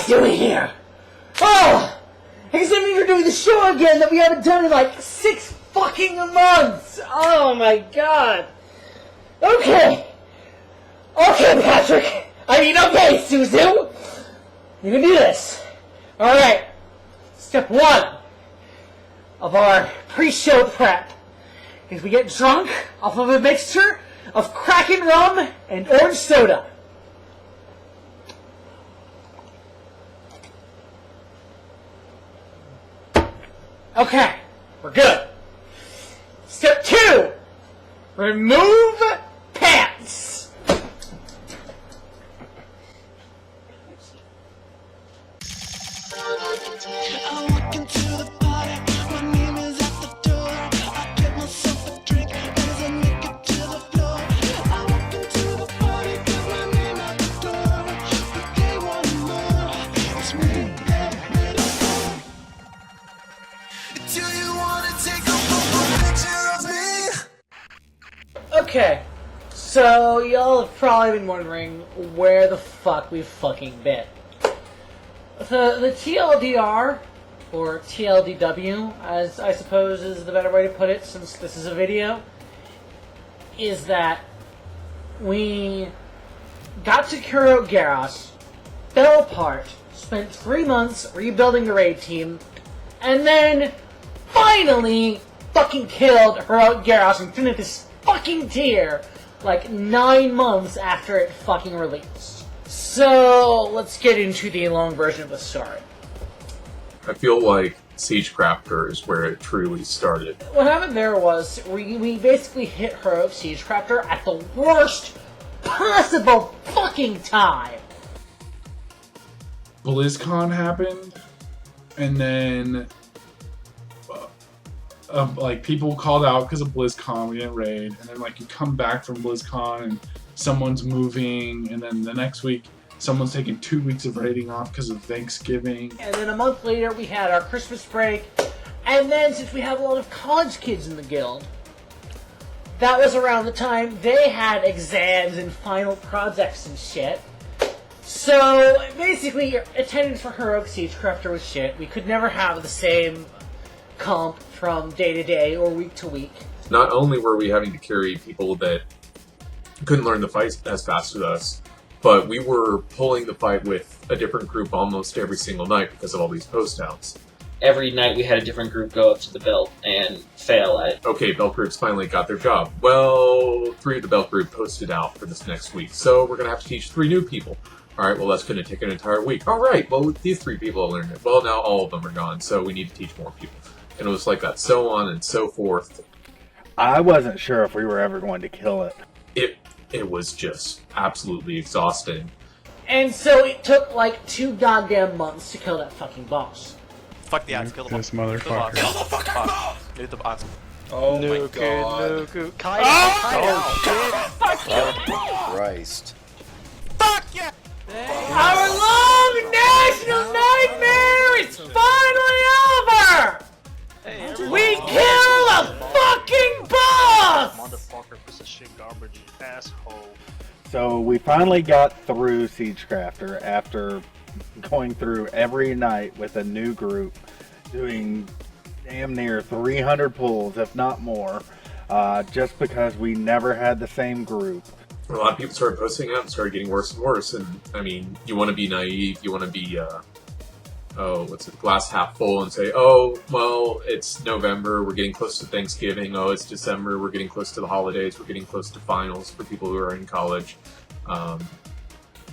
doing here? Oh! I guess that means we're doing the show again that we haven't done in like 6 fucking months! Oh my god! Okay! Okay, Patrick! Okay, Suzu! You can do this! Alright. Step 1 of our pre-show prep is we get drunk off of a mixture of Kraken rum and orange soda. Okay, we're good. Step 2, remove pants. I walk into the party, my name is at the door. I get myself a drink, as I make it to the floor. I walk into the party, get my name at the door. But they want more, it's me, do you wanna take a picture of me? Okay, so y'all have probably been wondering where the fuck we've fucking been. The TLDR, or TLDW, as I suppose is the better way to put it since this is a video, is that we got to Kuro Garros, fell apart, spent 3 months rebuilding the raid team, and then finally fucking killed Heroic Garros and finished this fucking tier like 9 months after it fucking released. So, let's get into the long version of the story. I feel like Siegecrafter is where it truly started. What happened there was, we basically hit Heroic Siegecrafter at the worst possible fucking time. BlizzCon happened, and then like people called out because of BlizzCon, we didn't raid, and then like you come back from BlizzCon and someone's moving, and then the next week someone's taking 2 weeks of raiding off because of Thanksgiving. And then a month later we had our Christmas break, and then since we have a lot of college kids in the guild, that was around the time they had exams and final projects and shit. So basically your attendance for Heroic Siegecrafter was shit. We could never have the same comp from day to day or week to week. Not only were we having to carry people that couldn't learn the fight as fast as us, but we were pulling the fight with a different group almost every single night because of all these post outs. Every night we had a different group go up to the belt and fail at it. Okay, belt groups finally got their job. Well, 3 of the belt group posted out for this next week, so we're going to have to teach 3 new people. Alright, well that's going to take an entire week. Alright, well these 3 people have learned it. Well, now all of them are gone, so we need to teach more people. And it was like that, so on and so forth. I wasn't sure if we were ever going to kill it. It was just absolutely exhausting. And so it took like 2 goddamn months to kill that fucking boss. Fuck the axe, kill the boss. This motherfucker. Kill the fucking boss! Hit the boss. Oh my god. Nuku. Christ. Fuck yeah! Our long national nightmare is finally over! We kill a fucking boss! Motherfucker, piece of shit, garbage, asshole. So we finally got through Siegecrafter after going through every night with a new group, doing damn near 300 pulls, if not more, just because we never had the same group. A lot of people started posting out and started getting worse and worse. And I mean, you want to be naive, you want to be, glass half full and say, oh, well, it's November, we're getting close to Thanksgiving. Oh, it's December, we're getting close to the holidays, we're getting close to finals for people who are in college.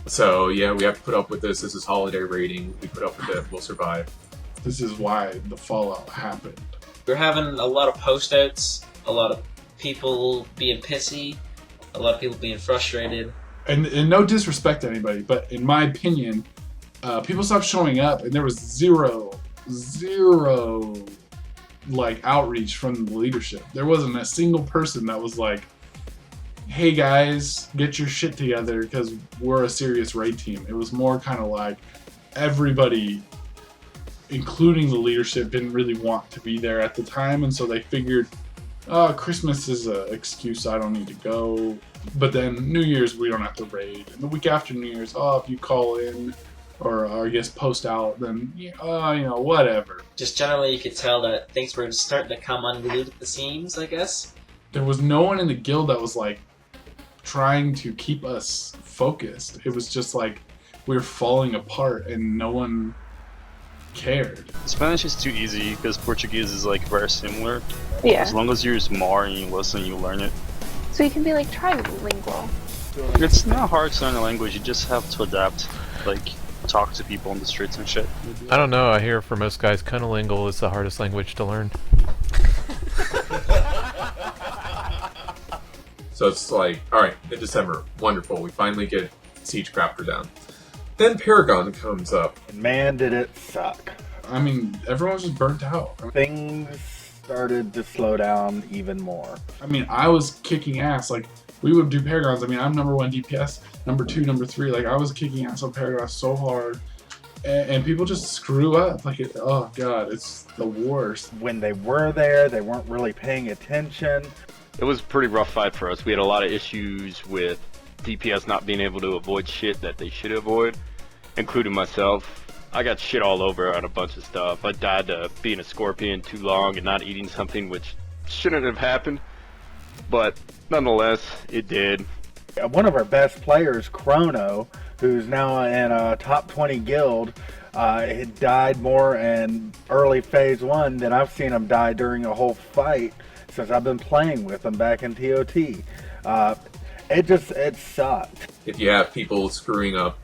So yeah, we have to put up with this. This is holiday rating. We put up with it. We'll survive. This is why the fallout happened. We're having a lot of post-outs, a lot of people being pissy, a lot of people being frustrated. And no disrespect to anybody, but in my opinion, people stopped showing up, and there was zero like outreach from the leadership. There wasn't a single person that was like, hey guys, get your shit together because we're a serious raid team. It was more kind of like everybody, including the leadership, didn't really want to be there at the time, and so they figured, oh, Christmas is an excuse, I don't need to go. But then New Year's, we don't have to raid. And the week after New Year's, oh, if you call in, or I guess post out, then whatever. Just generally, you could tell that things were starting to come unglued at the seams, I guess. There was no one in the guild that was like trying to keep us focused. It was just like we were falling apart and no one cared. Spanish is too easy because Portuguese is like very similar. Yeah. As long as you use more and you listen, you learn it. So you can be like trilingual. It's not hard to learn a language, you just have to adapt. Like, talk to people on the streets and shit. I don't know, I hear for most guys, cunnilingual is the hardest language to learn. So it's like, alright, in December, wonderful, we finally get Siegecrafter down. Then Paragon comes up. Man, did it suck. I mean, everyone was just burnt out. Things started to slow down even more. I mean, I was kicking ass. Like, we would do Paragons. I mean, I'm number 1 DPS, number 2, number 3. Like, I was kicking ass on Paragons so hard. And people just screw up. Like, oh, God, it's the worst. When they were there, they weren't really paying attention. It was a pretty rough fight for us. We had a lot of issues with DPS not being able to avoid shit that they should avoid, including myself. I got shit all over on a bunch of stuff. I died to being a scorpion too long and not eating something which shouldn't have happened. But nonetheless, it did. One of our best players, Chrono, who's now in a top 20 guild, had died more in early phase 1 than I've seen him die during a whole fight since I've been playing with him back in TOT. It sucked. If you have people screwing up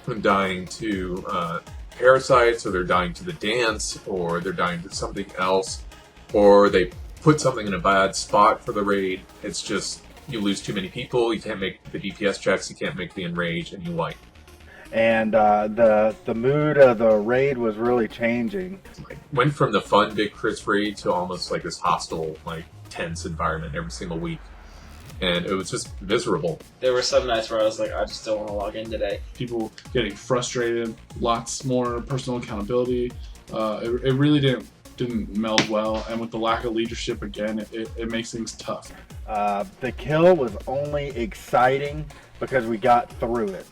and dying to parasites, or they're dying to the dance, or they're dying to something else, or they put something in a bad spot for the raid, it's just, you lose too many people, you can't make the DPS checks, you can't make the enrage, and you wipe. And the mood of the raid was really changing. Went from the fun big Chris raid to almost like this hostile, like tense environment every single week. And it was just miserable. There were some nights where I was like, I just don't want to log in today. People getting frustrated, lots more personal accountability. It really didn't meld well, and with the lack of leadership again, it makes things tough. The kill was only exciting because we got through it.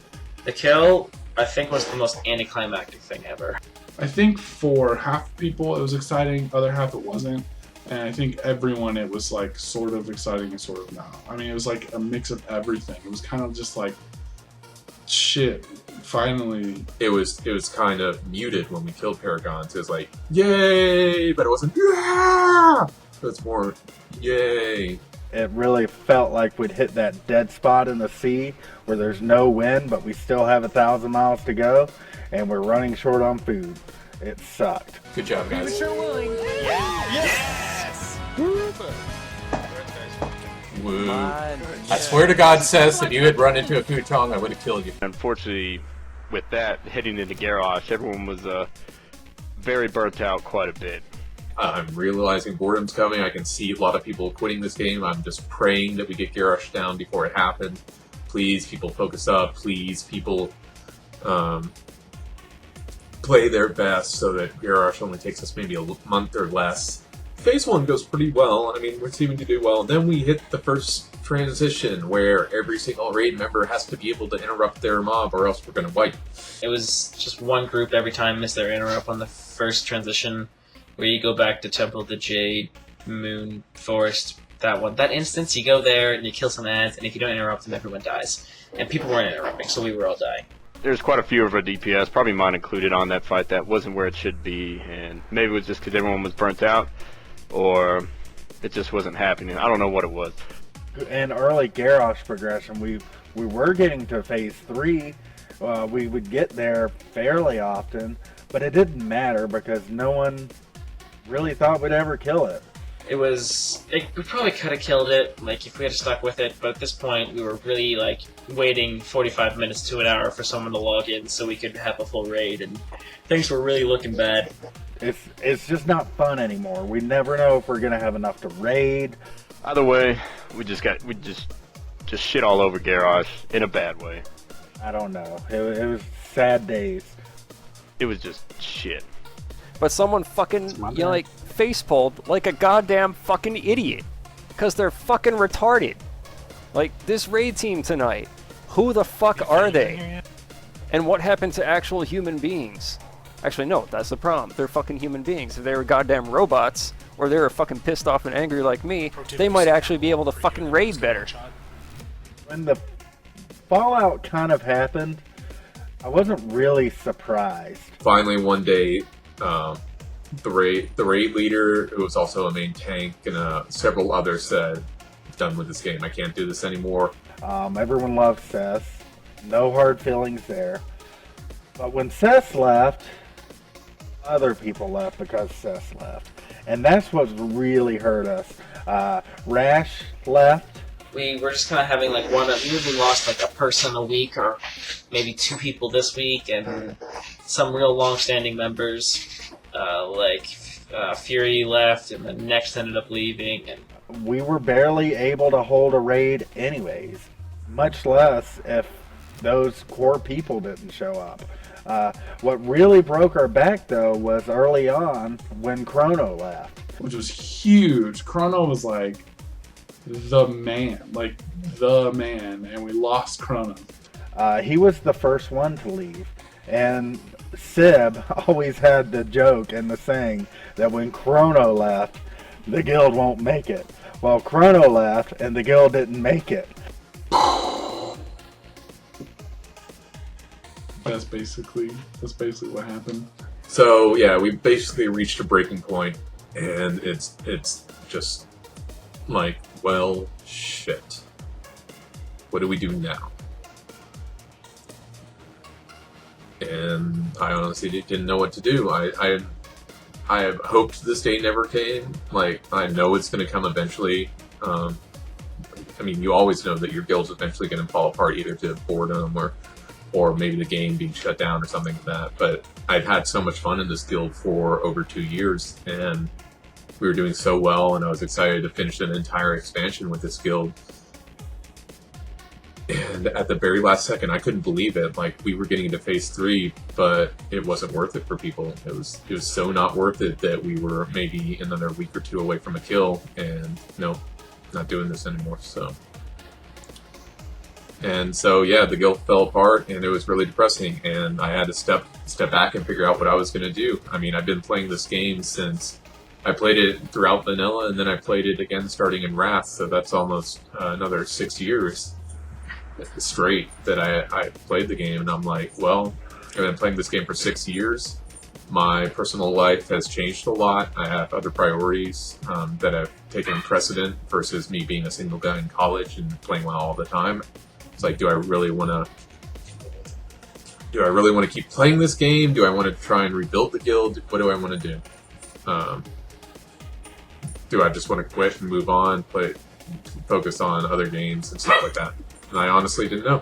The kill, I think, was the most anticlimactic thing ever. I think for half people it was exciting, other half it wasn't. And I think everyone, it was like sort of exciting and sort of not. I mean, it was like a mix of everything. It was kind of just like, shit, finally. It was kind of muted when we killed Paragons. It was like, yay, but it wasn't, yeah! So it's more, yay. It really felt like we'd hit that dead spot in the sea where there's no wind, but we still have 1,000 miles to go, and we're running short on food. It sucked. Good job, guys. Woo. I swear to God, Seth, if you had run into a Futong, I would have killed you. Unfortunately, with that, heading into Garrosh, everyone was very burnt out quite a bit. I'm realizing boredom's coming. I can see a lot of people quitting this game. I'm just praying that we get Garrosh down before it happens. Please, people, focus up. Please, people, play their best so that Garrosh only takes us maybe a month or less. Phase 1 goes pretty well. I mean, we're seeming to do well. And then we hit the first transition where every single raid member has to be able to interrupt their mob or else we're going to wipe. It was just one group every time missed their interrupt on the first transition, where you go back to Temple of the Jade, Moon, Forest, that one. That instance, you go there and you kill some ads, and if you don't interrupt them, everyone dies. And people weren't interrupting, so we were all dying. There's quite a few of our DPS, probably mine included, on that fight that wasn't where it should be, and maybe it was just because everyone was burnt out, or it just wasn't happening. I don't know what it was. In early Garrosh progression, we were getting to phase 3. We would get there fairly often, but it didn't matter because no one really thought we'd ever kill it. We probably could have killed it, like, if we had stuck with it, but at this point, we were really, like, waiting 45 minutes to an hour for someone to log in so we could have a full raid, and things were really looking bad. It's just not fun anymore. We never know if we're gonna have enough to raid. Either way, we just shit all over Garrosh in a bad way. I don't know. It was sad days. It was just shit. But someone fucking, like, facepalmed like a goddamn fucking idiot. Because they're fucking retarded. Like, this raid team tonight, who the fuck are they? And what happened to actual human beings? Actually, no, that's the problem. They're fucking human beings. If they were goddamn robots, or they were fucking pissed off and angry like me, they might actually be able to fucking raid better. When the fallout kind of happened, I wasn't really surprised. Finally, one day, the raid leader, who was also a main tank, and several others said, "Done with this game. I can't do this anymore." Everyone loved Seth. No hard feelings there. But when Seth left, other people left because Seth left. And that's what really hurt us. Rash left. We were just kind of having like we usually lost like a person a week or maybe 2 people this week, and some real long-standing members Fury left, and then Next ended up leaving, and We were barely able to hold a raid anyways, much less if those core people didn't show up. What really broke our back, though, was early on when Chrono left. Which was huge. Chrono was like the man, and we lost Chrono. He was the first one to leave, and Sib always had the joke and the saying that when Chrono left, the guild won't make it. Well, Chrono left, and the guild didn't make it. That's basically what happened. So yeah, we basically reached a breaking point, and it's just like, well, shit. What do we do now? And I honestly didn't know what to do. I have hoped this day never came. Like, I know it's going to come eventually. I mean, you always know that your guild's eventually going to fall apart, either to boredom or maybe the game being shut down or something like that. But I've had so much fun in this guild for over 2 years, and we were doing so well, and I was excited to finish an entire expansion with this guild. And at the very last second, I couldn't believe it. Like, we were getting into phase 3, but it wasn't worth it for people. It was so not worth it that we were maybe another week or 2 away from a kill, and nope, not doing this anymore. So yeah, the guild fell apart, and it was really depressing, and I had to step back and figure out what I was going to do. I mean, I've been playing this game since I played it throughout vanilla, and then I played it again starting in Wrath, so that's almost another 6 years straight that I played the game. And I'm like, well, I've been playing this game for 6 years. My personal life has changed a lot. I have other priorities that have taken precedent versus me being a single guy in college and playing WoW all the time. It's like, do I really want to keep playing this game? Do I want to try and rebuild the guild? What do I want to do? Do I just want to quit and move on, focus on other games and stuff like that? And I honestly didn't know.